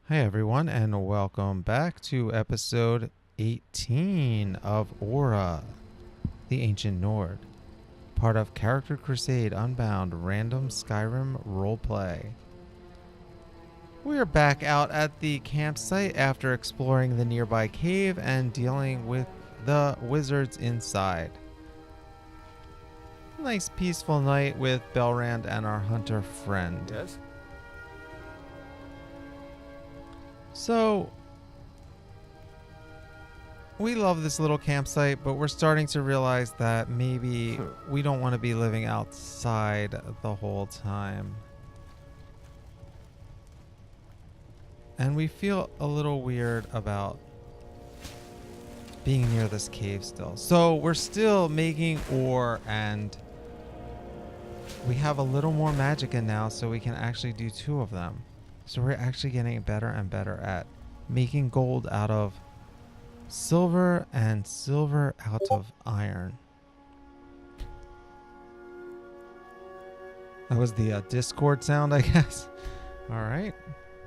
Hi everyone, and welcome back to episode 18 of ORA The Ancient Nord, part of Character Crusade Unbound random Skyrim Roleplay. We are back out at the campsite after exploring the nearby cave and dealing with the wizards inside. Nice peaceful night with Belrand and our hunter friend. Yes? So, we love this little campsite, but we're starting to realize that maybe we don't want to be living outside the whole time. And we feel a little weird about being near this cave still. So we're still making ore, and we have a little more magic in now, so we can actually do 2 of them. So we're actually getting better and better at making gold out of silver and silver out of iron. That was the Discord sound, I guess. All right.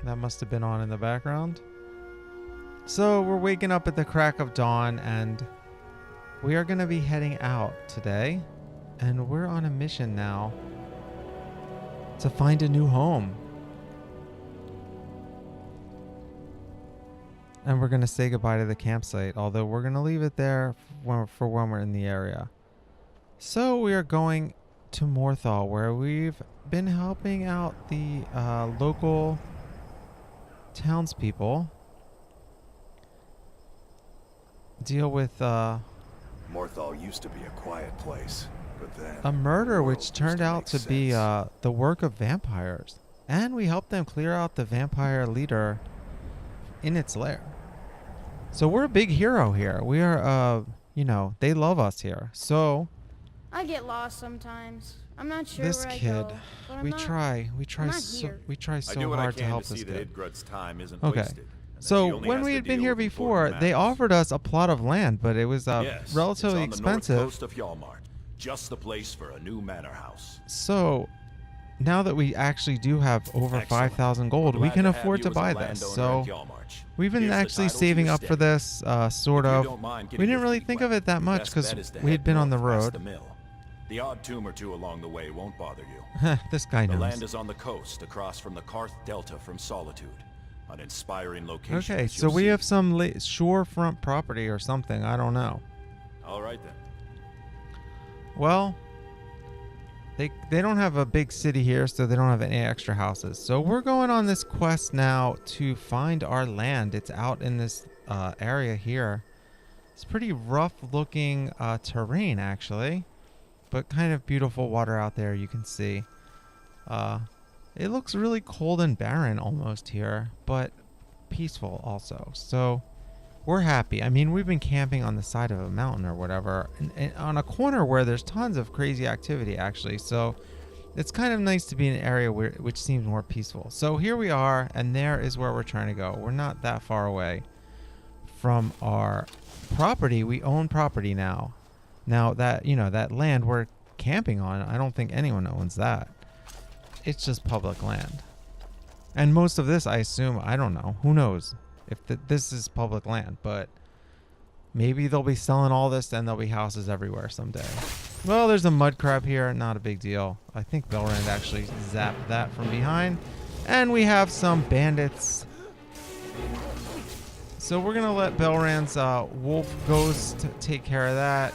That must have been on in the background. So we're waking up at the crack of dawn, and we are going to be heading out today. And we're on a mission now to find a new home. And we're going to say goodbye to the campsite, although we're going to leave it there for when we're in the area. So we are going to Morthal, where we've been helping out the local townspeople deal with Morthal used to be a quiet place, but then a murder which turned out to be the work of vampires. And we helped them clear out the vampire leader in its lair. So we're a big hero here. We are, you know, they love us here. So I get lost sometimes. I'm not sure this where kid, I go, but we I'm try not so here. hard to help this kid. Idgrud's time isn't Okay. wasted, and that she So only when has we to had been deal here with before, important they matters. offered us a plot of land, but it was Yes, relatively it's on the north expensive. coast of Hjalmar, just the place for a new manor house. So now that we actually do have over Excellent. 5,000 gold, We're we glad can to have afford you to as a buy landowner this. in So Hjalmar. we've been Here's the actually title to saving your up for estate. this, sort If you of. don't mind We getting didn't your really feet think wet, of it that much best because bet is to we had head been on the north past road. the mill. The odd tomb or two along the way won't bother you. This guy The knows. land is on the coast, across from the Karth Delta from Solitude. An inspiring location. Okay, as so you'll we see. have some shorefront property or something. I don't know. All right then. Well, they don't have a big city here, so they don't have any extra houses. So we're going on this quest now to find our land. It's out in this area here. It's pretty rough looking terrain, actually, but kind of beautiful water out there, you can see. It looks really cold and barren almost here, but peaceful also. So we're happy. I mean, we've been camping on the side of a mountain or whatever, and on a corner where there's tons of crazy activity, actually. So it's kind of nice to be in an area which seems more peaceful. So here we are, and there is where we're trying to go. We're not that far away from our property. We own property now. Now that, you know, that land we're camping on, I don't think anyone owns that. It's just public land. And most of this, I assume, I don't know. Who knows if this is public land, but maybe they'll be selling all this and there'll be houses everywhere someday. Well, there's a mud crab here. Not a big deal. I think Belrand actually zapped that from behind. And we have some bandits. So we're going to let Belrand's wolf ghost take care of that.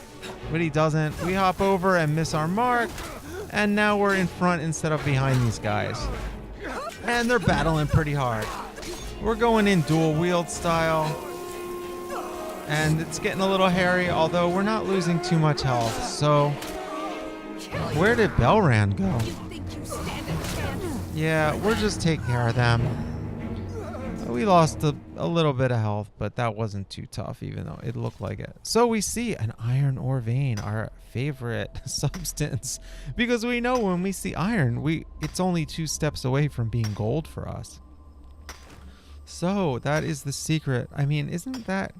But he doesn't. We hop over and miss our mark. And now we're in front instead of behind these guys. And they're battling pretty hard. We're going in dual wield style. And it's getting a little hairy, although we're not losing too much health. So, where did Belrand go? Yeah, we're just taking care of them. We lost a little bit of health, but that wasn't too tough, even though it looked like it. So we see an iron ore vein, our favorite substance, because we know when we see iron, it's only 2 steps away from being gold for us. So that is the secret. I mean, isn't that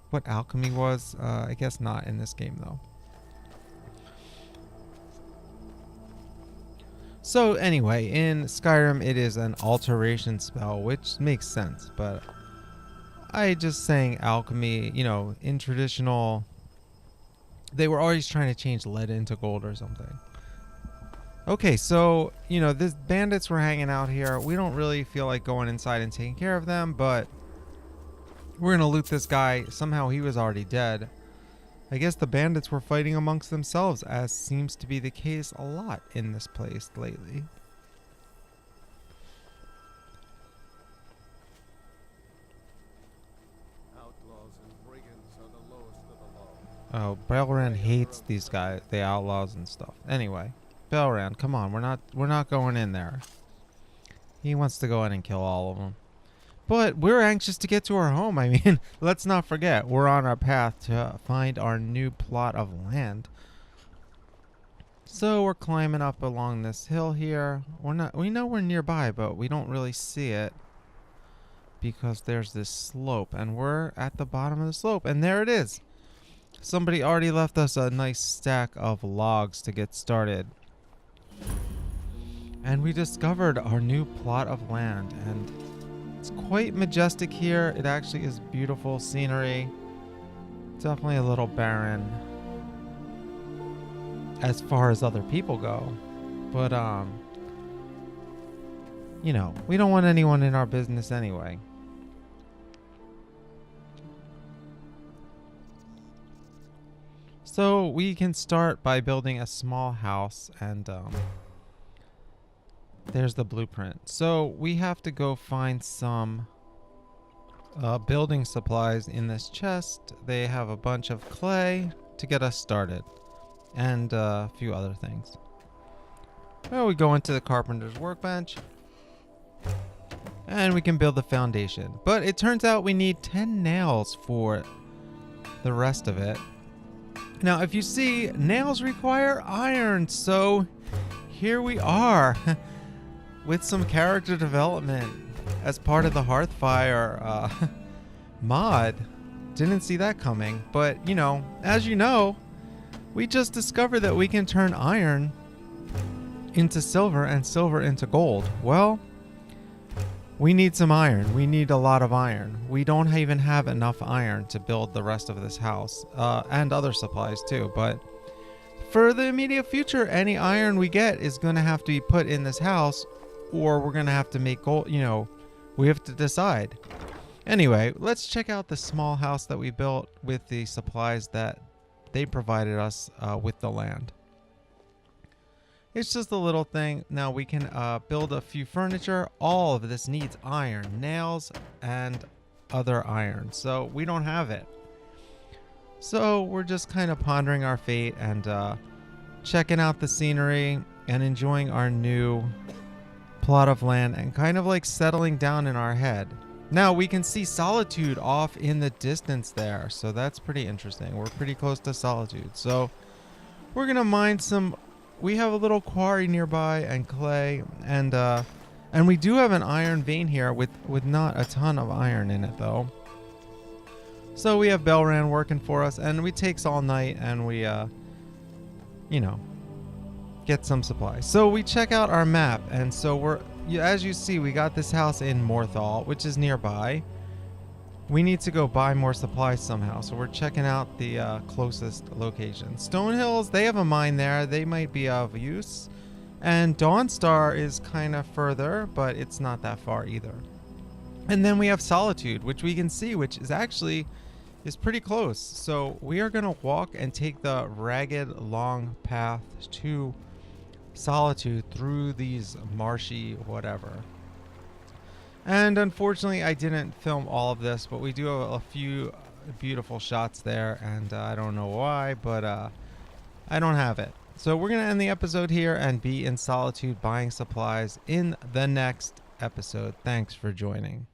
what alchemy was? I guess not in this game, though. So anyway, in Skyrim it is an alteration spell, which makes sense, but I just saying alchemy, you know, in traditional, they were always trying to change lead into gold or something. Okay, so, you know, this bandits were hanging out here. We don't really feel like going inside and taking care of them, but we're going to loot this guy. Somehow he was already dead. I guess the bandits were fighting amongst themselves, as seems to be the case a lot in this place lately. Outlaws and brigands are the lowest of the low. Oh, Belran hates these guys, the outlaws and stuff. Anyway, Belran, come on, we're not going in there. He wants to go in and kill all of them. But we're anxious to get to our home. I mean, let's not forget, we're on our path to find our new plot of land. So we're climbing up along this hill here. We know we're nearby, but we don't really see it because there's this slope, and we're at the bottom of the slope, and there it is. Somebody already left us a nice stack of logs to get started. And we discovered our new plot of land, and it's quite majestic here. It actually is beautiful scenery. Definitely a little barren as far as other people go. But, you know, we don't want anyone in our business anyway. So we can start by building a small house, and there's the blueprint. So we have to go find some building supplies in this chest. They have a bunch of clay to get us started, and a few other things. Well, we go into the carpenter's workbench, and we can build the foundation. But it turns out we need 10 nails for the rest of it. Now, if you see, nails require iron, so here we are with some character development as part of the Hearthfire mod. Didn't see that coming, but you know, as you know, we just discovered that we can turn iron into silver and silver into gold. Well, we need some iron. We need a lot of iron. We don't even have enough iron to build the rest of this house, and other supplies too. But for the immediate future, any iron we get is going to have to be put in this house, or we're going to have to make gold. You know, we have to decide. Anyway, let's check out the small house that we built with the supplies that they provided us with the land. It's just a little thing. Now we can build a few furniture. All of this needs iron, nails, and other iron. So we don't have it. So we're just kind of pondering our fate and checking out the scenery and enjoying our new plot of land and kind of like settling down in our head. Now we can see Solitude off in the distance there. So that's pretty interesting. We're pretty close to Solitude. So we're going to mine some. We have a little quarry nearby and clay, and we do have an iron vein here with not a ton of iron in it though. So we have Belran working for us, and it takes all night, and we you know, get some supplies. So we check out our map, and so as you see, we got this house in Morthal, which is nearby. We need to go buy more supplies somehow, so we're checking out the closest location. Stonehills, they have a mine there. They might be of use. And Dawnstar is kind of further, but it's not that far either. And then we have Solitude, which we can see, which is actually pretty close. So we are going to walk and take the ragged, long path to Solitude through these marshy whatever. And unfortunately, I didn't film all of this, but we do have a few beautiful shots there, and I don't know why, but I don't have it. So we're going to end the episode here and be in Solitude buying supplies in the next episode. Thanks for joining.